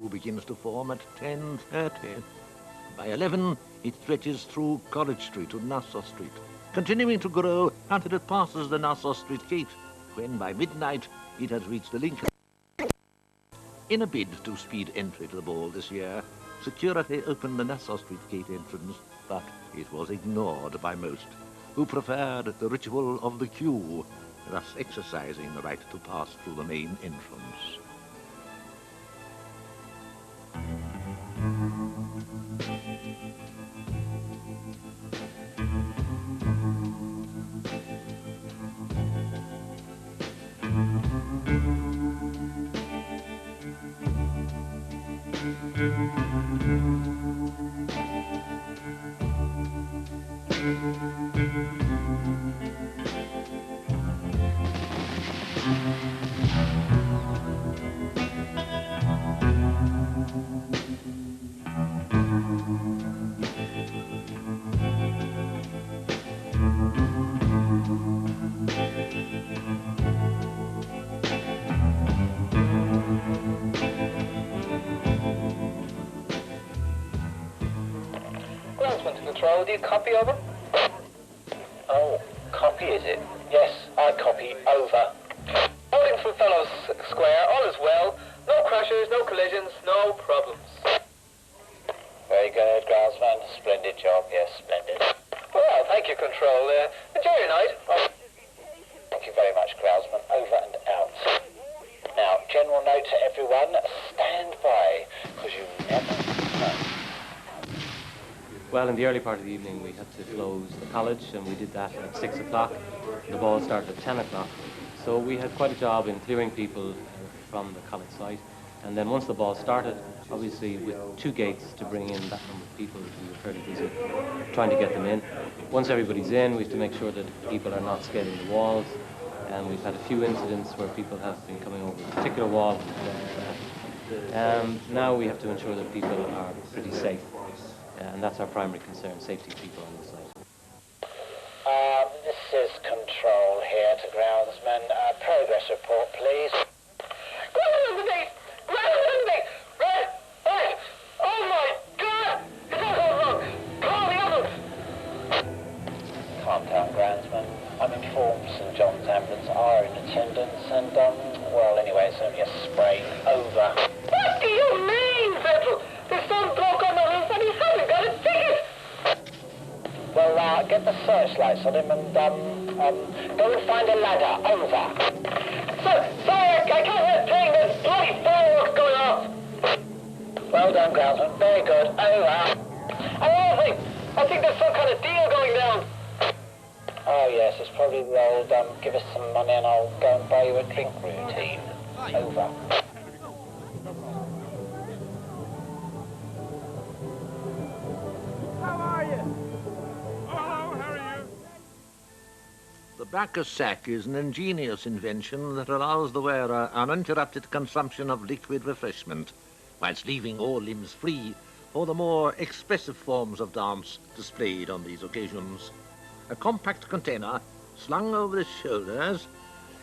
who begins to form at 10:30. By 11, it stretches through College Street to Nassau Street, continuing to grow until it passes the Nassau Street gate, when by midnight it has reached the Lincoln. In a bid to speed entry to the ball this year, security opened the Nassau Street gate entrance, but it was ignored by most, who preferred the ritual of the queue, thus exercising the right to pass through the main entrance. Control, do you copy over? Oh, copy is it? Yes, I copy over. Holding from Fellows Square, all is well. No crashes, no collisions, no problems. Very good, groundsman. Splendid job, yes, splendid. Well, thank you, Control. Enjoy your night. Thank you very much, groundsman. Over and out. Now, general note to everyone, stand by, because you never know. Well, in the early part of the evening, we had to close the college, and we did that at 6 o'clock. The ball started at 10 o'clock. So we had quite a job in clearing people from the college site. And then once the ball started, obviously with 2 gates to bring in that number of people, we were fairly busy trying to get them in. Once everybody's in, we have to make sure that people are not scaling the walls. And we've had a few incidents where people have been coming over a particular wall. Now we have to ensure that people are pretty safe. And that's our primary concern, safety of people on the site. This is Control here to groundsman. Progress report, please. Ground underneath! Ground underneath! Right! Right! Oh my God! Is that all wrong? Call the others! Calm down, groundsman. I'm informed St. John's ambulance are in attendance and, well, anyway, it's only a sprain. Over. What do you mean, Central? There's some bloke on the roof and he hasn't got a ticket! Well, get the searchlights on him and, go and find a ladder. Over. Sir, sorry, I can't help playing this bloody fireworks going off. Well done, groundsman. Very good. Over. Another thing, I think there's some kind of deal going down. Oh, yes, it's probably the old, give us some money and I'll go and buy you a drink routine. Over. How are you? Oh, how are you? The Bacchus sack is an ingenious invention that allows the wearer uninterrupted consumption of liquid refreshment, whilst leaving all limbs free for the more expressive forms of dance displayed on these occasions. A compact container slung over the shoulders,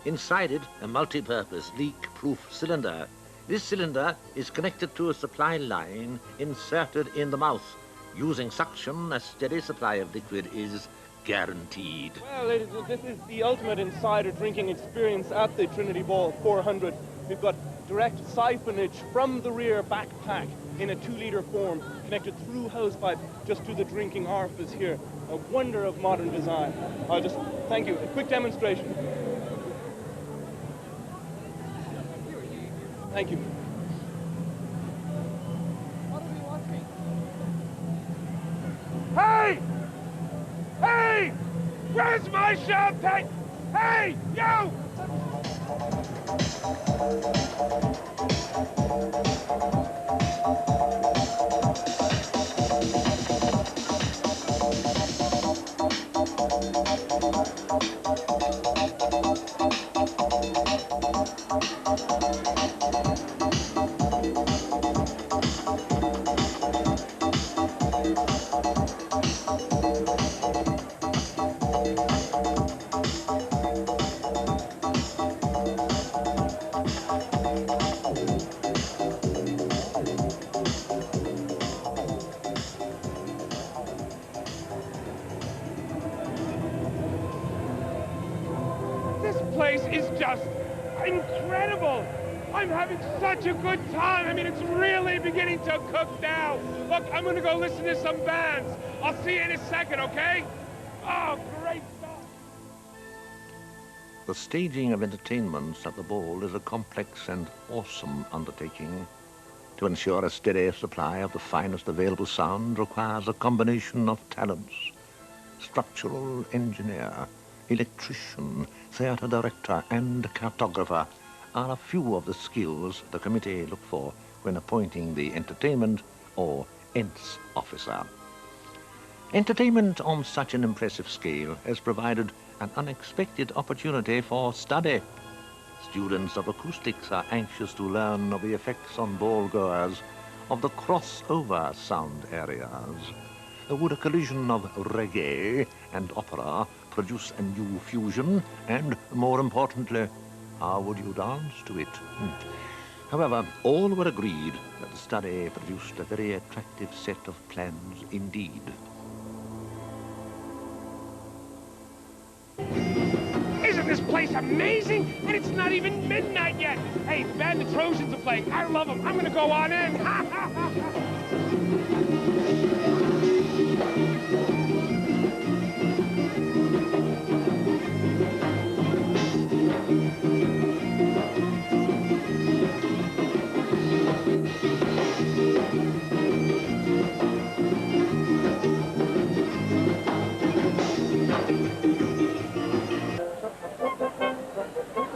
inside it a multi-purpose leak-proof cylinder. This cylinder is connected to a supply line inserted in the mouth. Using suction, a steady supply of liquid is guaranteed. Well, ladies, this is the ultimate insider drinking experience at the Trinity Ball 400. We've got direct siphonage from the rear backpack in a 2-litre form, connected through hosepipe just to the drinking orifice here. A wonder of modern design. I'll just, thank you. A quick demonstration. Thank you. What are we watching? Hey! Hey! Where's my champagne? Hey, you! is just incredible. I'm having such a good time. I mean, it's really beginning to cook now. Look, I'm going to go listen to some bands. I'll see you in a second, okay? Oh, great stuff. The staging of entertainments at the ball is a complex and awesome undertaking. To ensure a steady supply of the finest available sound requires a combination of talents. Structural engineer, electrician, theatre director, and cartographer are a few of the skills the committee look for when appointing the entertainment or ENTS officer. Entertainment on such an impressive scale has provided an unexpected opportunity for study. Students of acoustics are anxious to learn of the effects on ball-goers of the crossover sound areas. Would a collision of reggae and opera produce a new fusion? And more importantly, how would you dance to it? However, all were agreed that the study produced a very attractive set of plans indeed. Isn't this place amazing? And it's not even midnight yet. Hey, Band the Trojans are playing. I love them. I'm going to go on in.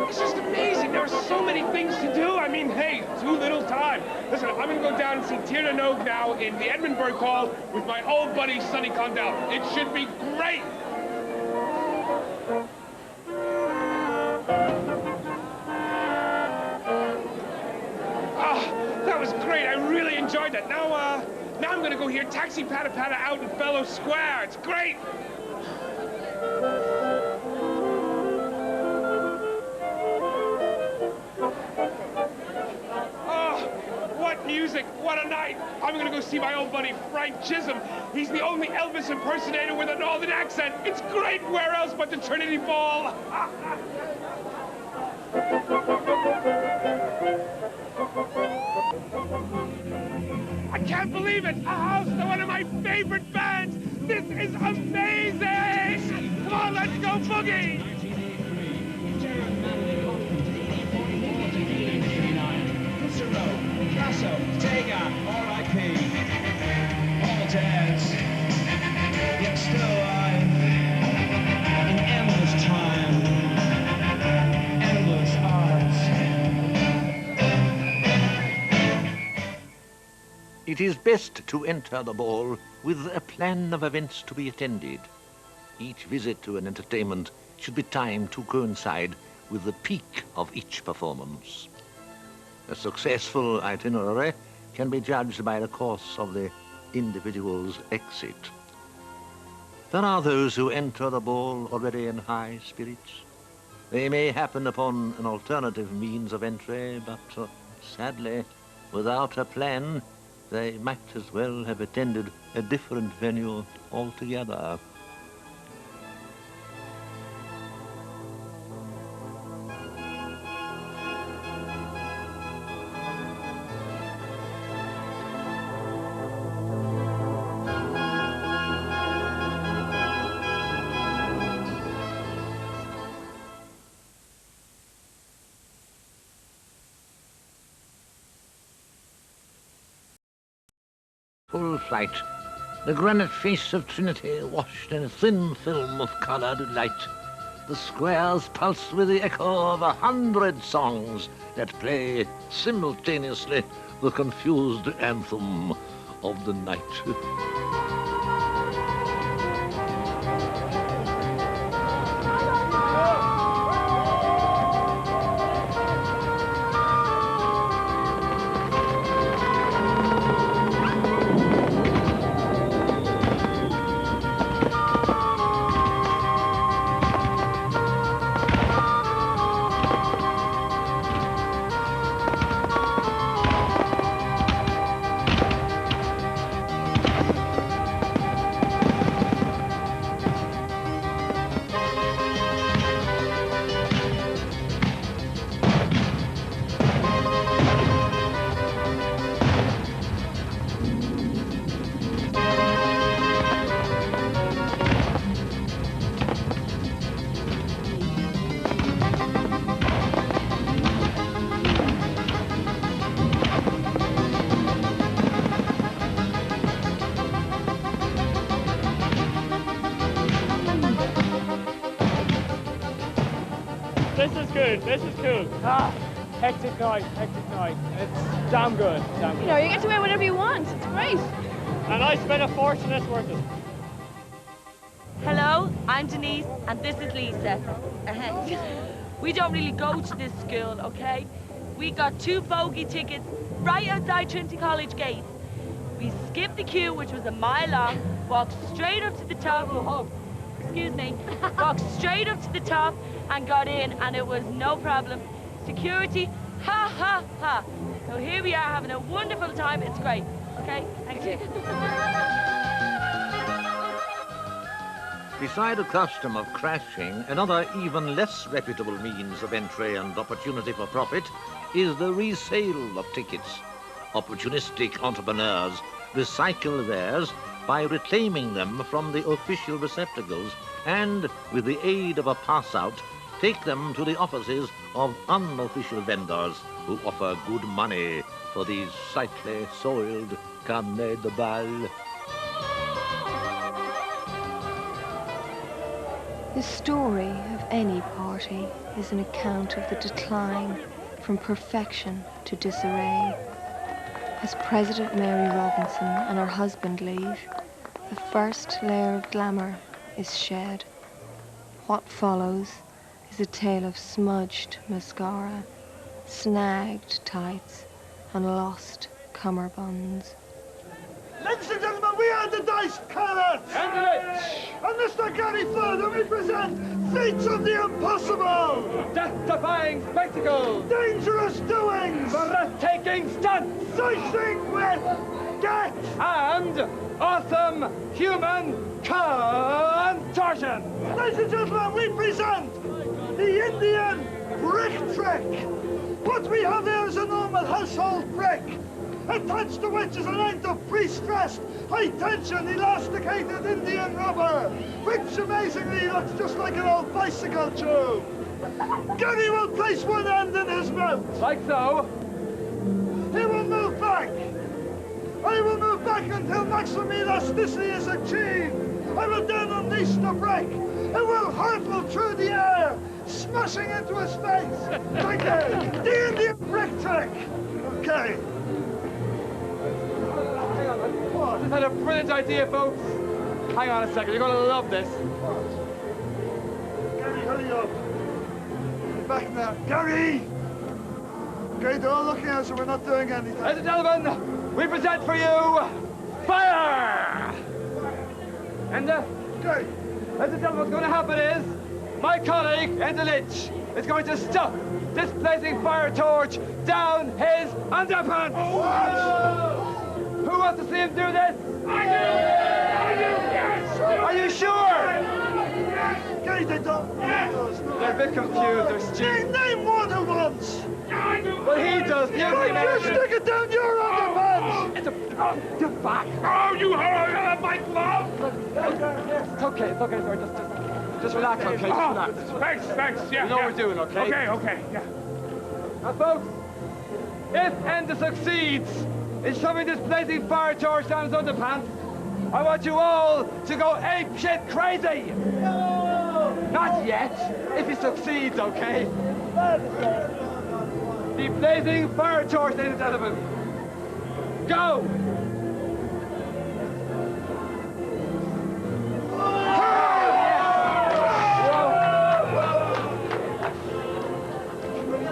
It's just amazing. There are so many things to do. I mean, hey, too little time. Listen, I'm going to go down and see Tir na Nog now in the Edinburgh Hall with my old buddy, Sonny Condell. It should be great. That was great. I really enjoyed that. Now I'm going to go hear Taxi Pata Pata out in Fellow Square. It's great. Oh, what music. What a night. I'm going to go see my old buddy Frank Chisholm. He's the only Elvis impersonator with a northern accent. It's great. Where else but the Trinity Ball? I can't believe it! A house to one of my favorite bands! This is amazing! Come on, let's go boogie! Picasso, Degas, R.I.P. All dads, yet still alive in endless time, endless arts. It is best to enter the ball with a plan of events to be attended. Each visit to an entertainment should be timed to coincide with the peak of each performance. A successful itinerary can be judged by the course of the individual's exit. There are those who enter the ball already in high spirits. They may happen upon an alternative means of entry, but sadly, without a plan, they might as well have attended a different venue altogether. Full flight. The granite face of Trinity washed in a thin film of coloured light. The squares pulse with the echo of 100 songs that play simultaneously the confused anthem of the night. brilliant. This is cool. Hectic night. It's damn good. You know, you get to wear whatever you want. It's great. And I spent a fortune, it's worth it. Hello, I'm Denise, and this is Lisa. We don't really go to this school, okay? We got 2 bogey tickets right outside Trinity College gate. We skipped the queue, which was a mile long, walked straight up to the top. Excuse me. Walked straight up to the top and got in, and it was no problem. Security, ha ha ha. So here we are having a wonderful time. It's great. Okay, thank you. Beside a custom of crashing, another even less reputable means of entry and opportunity for profit is the resale of tickets. Opportunistic entrepreneurs recycle theirs by reclaiming them from the official receptacles and, with the aid of a pass-out, take them to the offices of unofficial vendors who offer good money for these slightly soiled carnet de bal. The story of any party is an account of the decline from perfection to disarray. As President Mary Robinson and her husband leave, the first layer of glamour is shed. What follows is a tale of smudged mascara, snagged tights, and lost cummerbunds. Ladies and gentlemen, we are the Dice Colours! And Mr. Gary Further, we present Feats of the Impossible! Death-defying spectacles! Dangerous doings! Breathtaking stunts! Dicing with death! And awesome human contortion! Ladies and gentlemen, we present the Indian brick trick! What we have here is a normal household brick, attached to which is a length of pre-stressed, high-tension, elasticated Indian rubber, which amazingly looks just like an old bicycle tube. Gary will place one end in his mouth. Like so. He will move back. I will move back until maximum elasticity is achieved. I will then unleash the brake. It will hurtle through the air, smashing into his face. Thank you. The Indian brick trick. Okay. I just had a brilliant idea, folks. Hang on a second, you're going to love this. Gary, hurry up. Get back now. Gary! Okay, they're all looking at us, so we're not doing anything. Ladies and gentlemen, we present for you fire! And, Okay. ladies and gentlemen, what's going to happen is my colleague, Enda Lynch, is going to stuff this blazing fire torch down his underpants. Who wants to see him do this? I do! Yes! Are you sure? Gary, they don't. They're a bit confused, they're stupid. Name more than once. Well, he does. Use the You American. stick it down your underpants. It's a... Get back. Oh, you have my glove. It's okay, sir. Just relax, okay? Just relax. Thanks, yeah. You know what we're doing, okay? Okay, yeah. Now, folks, if Enda succeeds in shoving this blazing fire torch down his underpants, I want you all to go apeshit crazy! No! Not yet, if he succeeds, okay? The blazing fire torch, ladies and gentlemen. Go!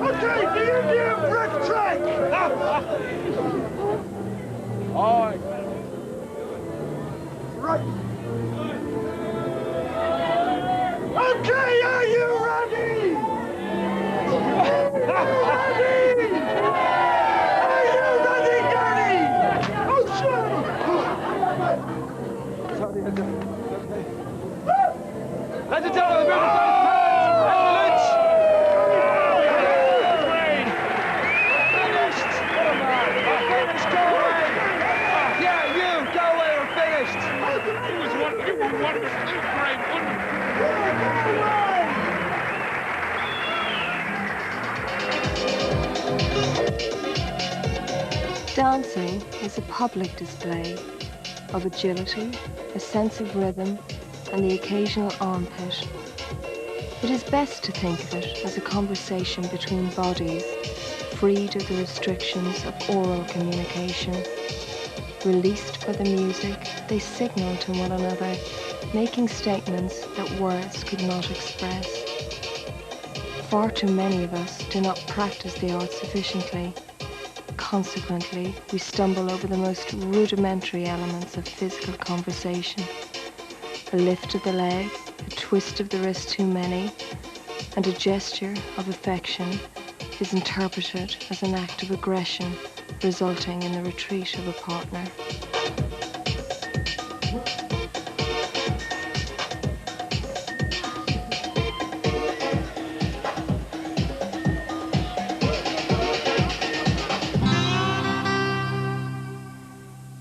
Okay, the Indian brick trick. All right. Right. Okay, are you ready? Ready? Are you ready, Gary? Oh, sure. Ladies and gentlemen, we're the Lynch. Finished. Go away. Yeah, you go away. We're finished. You were one of the great one. Dancing is a public display of agility, a sense of rhythm, and the occasional armpit. It is best to think of it as a conversation between bodies, freed of the restrictions of oral communication. Released by the music, they signal to one another, making statements that words could not express. Far too many of us do not practice the art sufficiently. Consequently, we stumble over the most rudimentary elements of physical conversation. A lift of the leg, a twist of the wrist too many, and a gesture of affection is interpreted as an act of aggression, resulting in the retreat of a partner.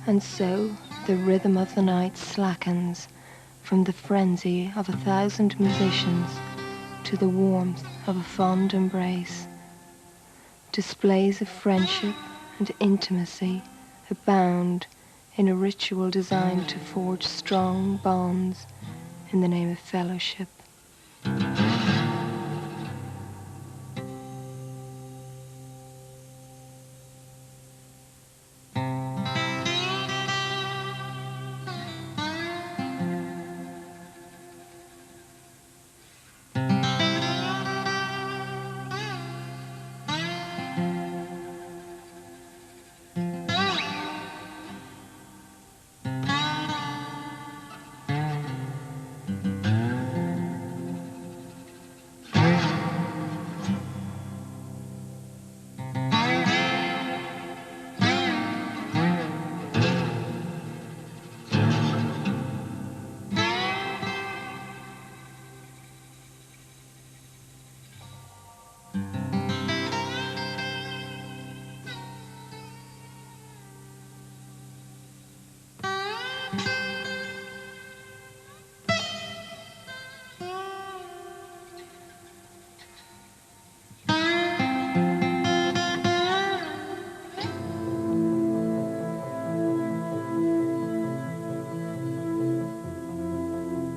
And so the rhythm of the night slackens from the frenzy of 1,000 musicians to the warmth of a fond embrace. Displays of friendship and intimacy abound in a ritual designed to forge strong bonds in the name of fellowship.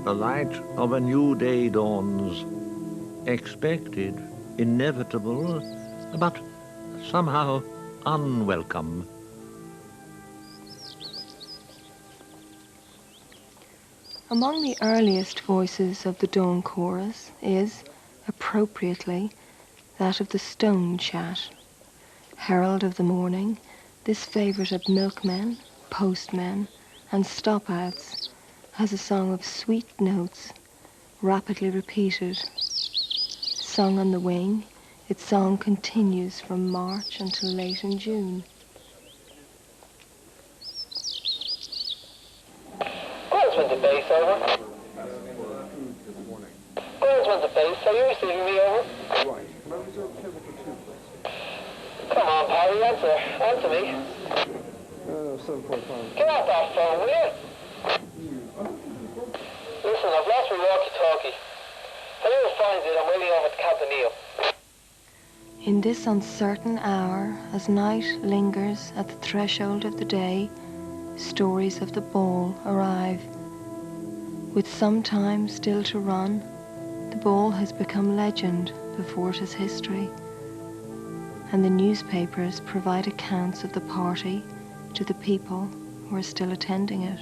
The light of a new day dawns, expected, inevitable, but somehow unwelcome. Among the earliest voices of the dawn chorus is, appropriately, that of the stone chat. Herald of the morning, this favourite of milkmen, postmen, and stop-outs has a song of sweet notes, rapidly repeated. Sung on the wing, its song continues from March until late in June. Groundsman to base, over. Groundsman to base, are you receiving me, over? Right. Can I reserve a table for two, please? Come on, Parry, answer me. 7.5. Get off that phone, will you? Listen, I've lost my walkie-talkie. Whoever finds it, I'm waiting over at Captain Neil. In this uncertain hour, as night lingers at the threshold of the day, stories of the ball arrive. With some time still to run, the ball has become legend before it is history. And the newspapers provide accounts of the party to the people who are still attending it.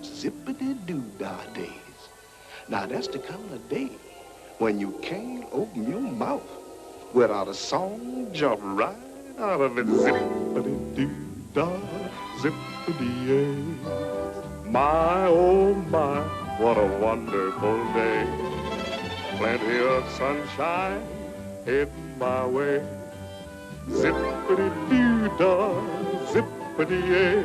Zippity-doo-dah days. Now that's the kind of day when you can't open your mouth without a song jump right out of it. Zippity-doo. zippity-doo-dah, zippity-yay. My, oh my, what a wonderful day. Plenty of sunshine heading my way. Zippity-doo-dah, zippity-yay.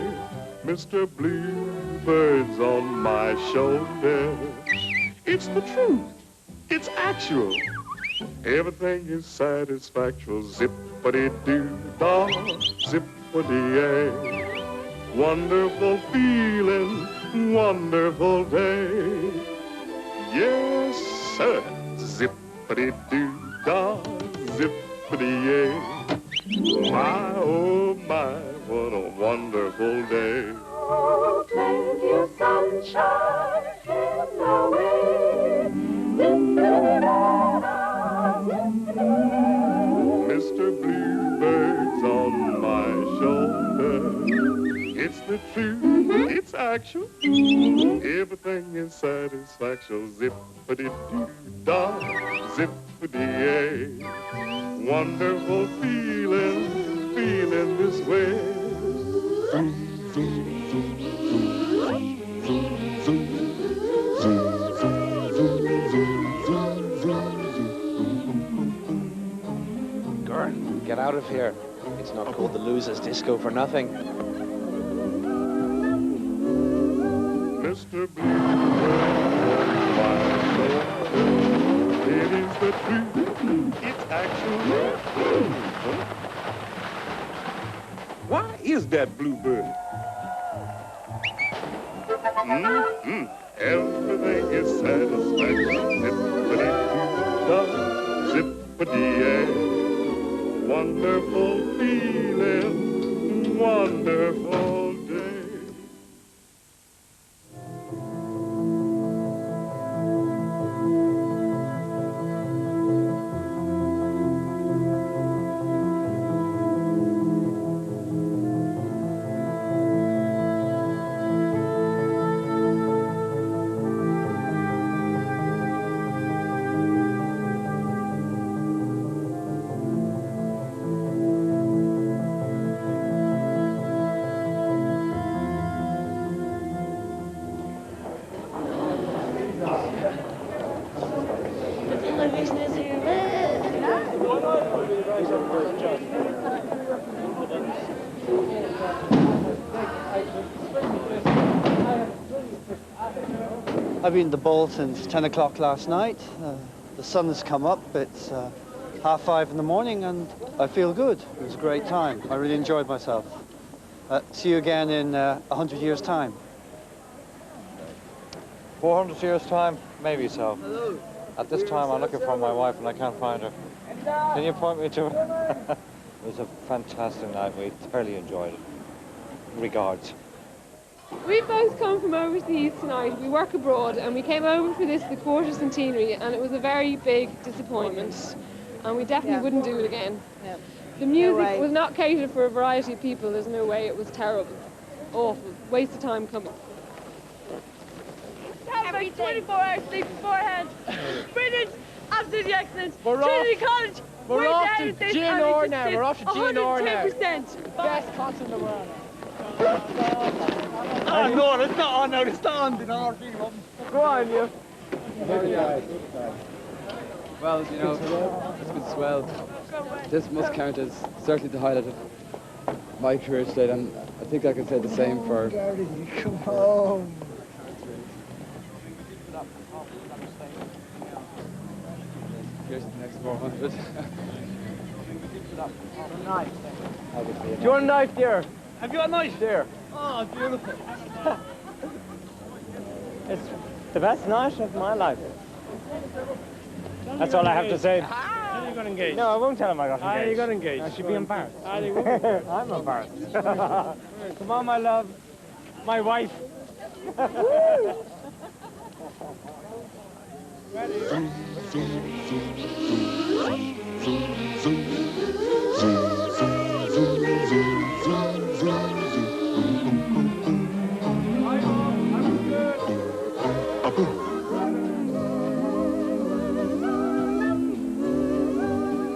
Mr. Bluebird's on my shoulder. It's the truth. It's actual. Everything is satisfactual. Zippity-doo-dah, zippity-yay. Wonderful feeling, wonderful day. Yes, sir. Zippity-doo-dah, zippity-yay. My, oh my, what a wonderful day. Oh, plenty of sunshine in the way. Mr. Bluebird's on my shoulder. It's the truth, it's actual. Everything is satisfaction. Zippity-doo-dah, zippity-yay. Wonderful feeling, feeling this way. Zoom, zoom, zoom, zoom, zoom, zoom, zoom, zoom, zoom, zoom, zoom. Gurn, get out of here. It's not called the Losers Disco for nothing. Mr. Bluebird, it is the truth. It's actually true. Why is that Bluebird? Everything is satisfaction. Zippity-doo-dah, zippity-yay. Wonderful feeling, wonderful day. I've been at the ball since 10 o'clock last night. The sun has come up. It's 5:30 in the morning and I feel good. It was a great time. I really enjoyed myself. See you again in 100 years' time. 400 years' time? Maybe so. Hello. At this time, I'm looking for my wife and I can't find her. Can you point me to her? It was a fantastic night. We thoroughly enjoyed it. Regards. We both come from overseas tonight. We work abroad and we came over for the quarter centenary, and it was a very big disappointment. And we definitely wouldn't do it again. Yeah. The music was not catered for a variety of people. There's no way. It was terrible. Awful. Waste of time coming. Every 24 hours sleep beforehand. Brilliant. Absolutely excellent. Trinity College. We're off to GNR now. We're off to GNR now. 110%. Best concert in the world. Oh, no, it's not on now. It's not on. The RTE. Go on, you. Well, you know, it's been swell. This must count as certainly the highlight of my career today, and I think I can say the same for... Come on. Here's the next 400. Do you want a knife, dear? Have you got a knife? There. Oh, beautiful. It's the best night of my life. That's all I have to say. How you got engaged? No, I won't tell him I got engaged. You got engaged. I should be embarrassed. I'm embarrassed. Come on, my love. My wife.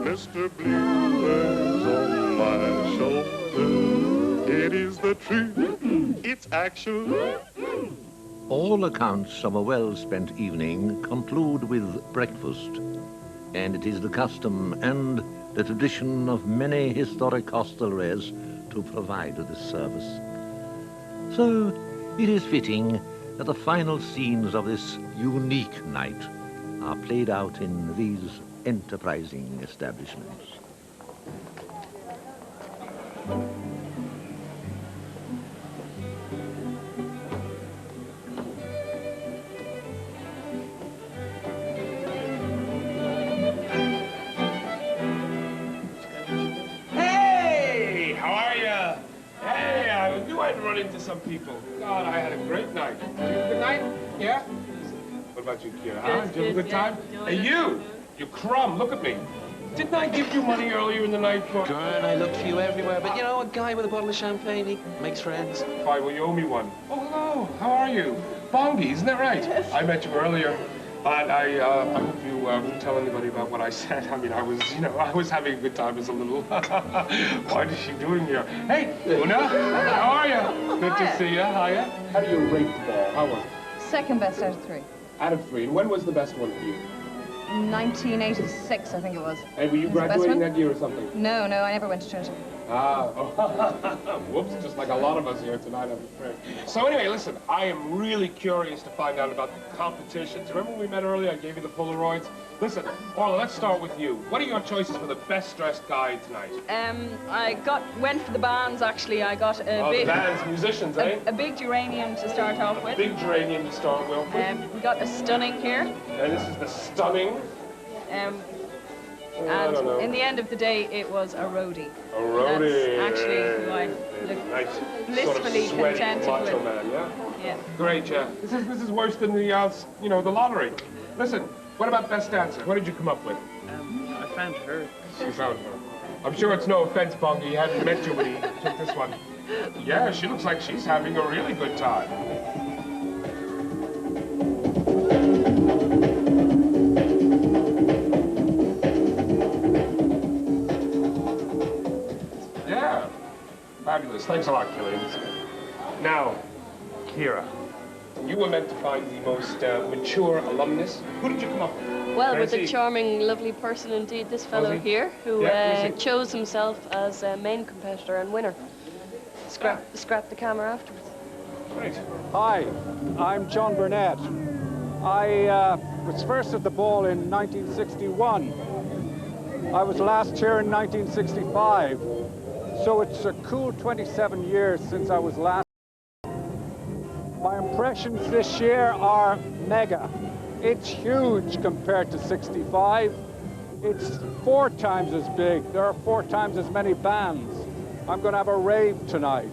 Mr. Bluebird's on my shoulder. true. It's actually... All accounts of a well-spent evening conclude with breakfast, and it is the custom and the tradition of many historic hostelries to provide this service. So it is fitting that the final scenes of this unique night are played out in these enterprising establishments. Hey, how are ya? Hey, I knew I'd run into some people. God, I had a great night. Did you have a good night? Yeah? What about you, Kira? Huh? Did you have a good time? Hey, you crumb, look at me. Didn't I give you money earlier in the night for... Sure, and I looked for you everywhere, but you know, a guy with a bottle of champagne, he makes friends. Fine, well, you owe me one. Oh, hello, how are you? Bongi, isn't that right? Yes. I met you earlier, and I hope you won't tell anybody about what I said. I mean, I was having a good time as a little... What is she doing here? Hey, Una, how are you? Good to see you, hiya. How do you rate the ball? How was it? Second best out of 3. Out of 3, and when was the best one for you? 1986, I think it was. Hey, were you graduating that year or something? No, I never went to Trinity. Ah, whoops, just like a lot of us here tonight, I'm afraid. So anyway, listen, I am really curious to find out about the competitions. Remember when we met earlier, I gave you the Polaroids? Listen, Orla, let's start with you. What are your choices for the best-dressed guy tonight? I went for the bands, actually. I got a big... the bands, musicians, eh? A big geranium to start off with. Big geranium to start with. We got a stunning here. And this is the stunning. And in the end of the day, it was a roadie. A roadie. That's actually who I look nice. blissfully Sort of contented macho with. Man, yeah? Yeah. Great, yeah. This is worse than the, the lottery. Listen, what about best dancer? What did you come up with? I found her. You found her. I'm sure it's no offense, Bongi. He hadn't met you when he took this one. Yeah, she looks like she's having a really good time. Yeah, fabulous. Thanks a lot, Killian. Now, Kira, you were meant to find the most mature alumnus. Who did you come up with? Well, with a charming, lovely person indeed, this fellow here, who chose himself as a main competitor and winner. Scrap the camera afterwards. Great. Hi, I'm John Burnett. I was first at the ball in 1961. I was last here in 1965. So it's a cool 27 years since I was last. My impressions this year are mega. It's huge compared to 65. It's 4 times as big. There are 4 times as many bands. I'm going to have a rave tonight.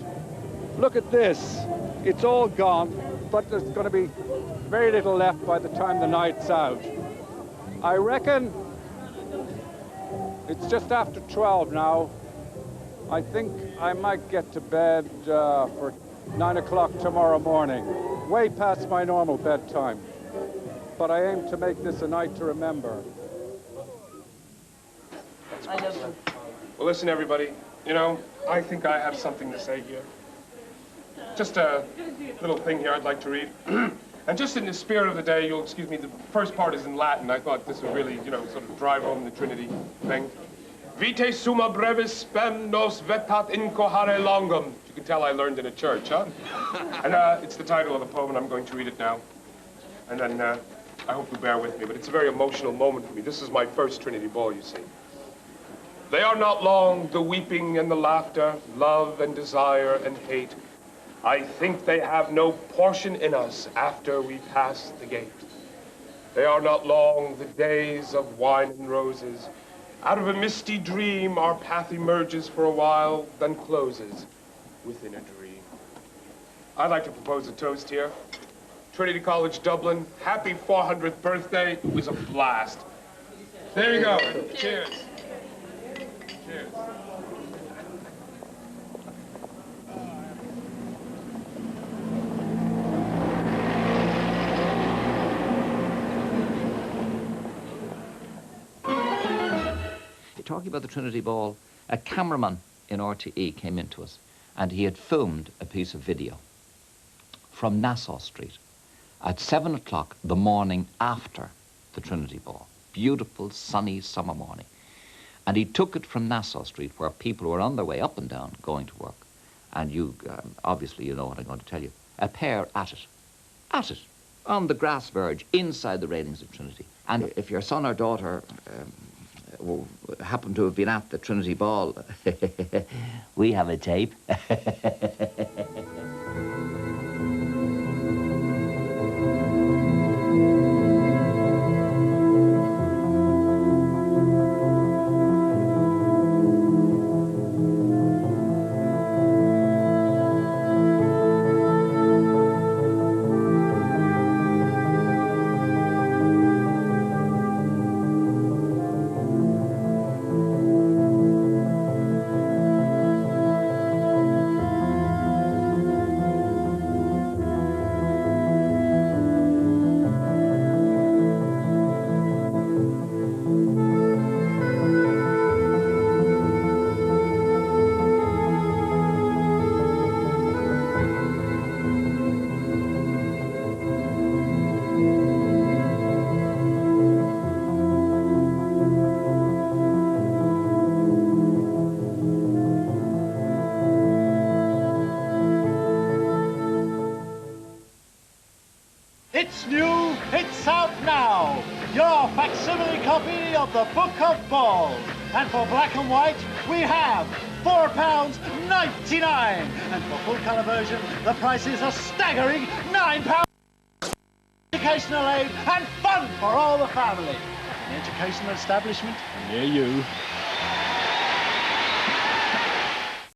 Look at this. It's all gone, but there's going to be very little left by the time the night's out. I reckon it's just after 12 now. I think I might get to bed for 9 o'clock tomorrow morning, way past my normal bedtime. But I aim to make this a night to remember. I love them. Well, listen, everybody. I think I have something to say here. Just a little thing here I'd like to read. And just in the spirit of the day, you'll excuse me, the first part is in Latin. I thought this would really, sort of drive home the Trinity thing. Vitae summa brevis spem nos vetat incohare longum. You can tell I learned in a church, huh? And it's the title of the poem, and I'm going to read it now. And then I hope you bear with me, but it's a very emotional moment for me. This is my first Trinity Ball, you see. They are not long, the weeping and the laughter, love and desire and hate. I think they have no portion in us after we pass the gate. They are not long, the days of wine and roses. Out of a misty dream, our path emerges for a while, then closes within a dream. I'd like to propose a toast here. Trinity College, Dublin, happy 400th birthday. It was a blast. There you go. Cheers. Cheers. Talking about the Trinity Ball, a cameraman in RTE came into us and he had filmed a piece of video from Nassau Street at 7 o'clock the morning after the Trinity Ball. Beautiful, sunny summer morning. And he took it from Nassau Street, where people were on their way up and down going to work. And you, obviously, you know what I'm going to tell you. A pair at it, on the grass verge, inside the railings of Trinity. And if your son or daughter happened to have been at the Trinity Ball, we have a tape. It's new, it's out now. Your facsimile copy of the Book of Balls. And for black and white, we have £4.99. And for full colour version, the price is a staggering £9. Educational aid and fun for all the family. An educational establishment near you.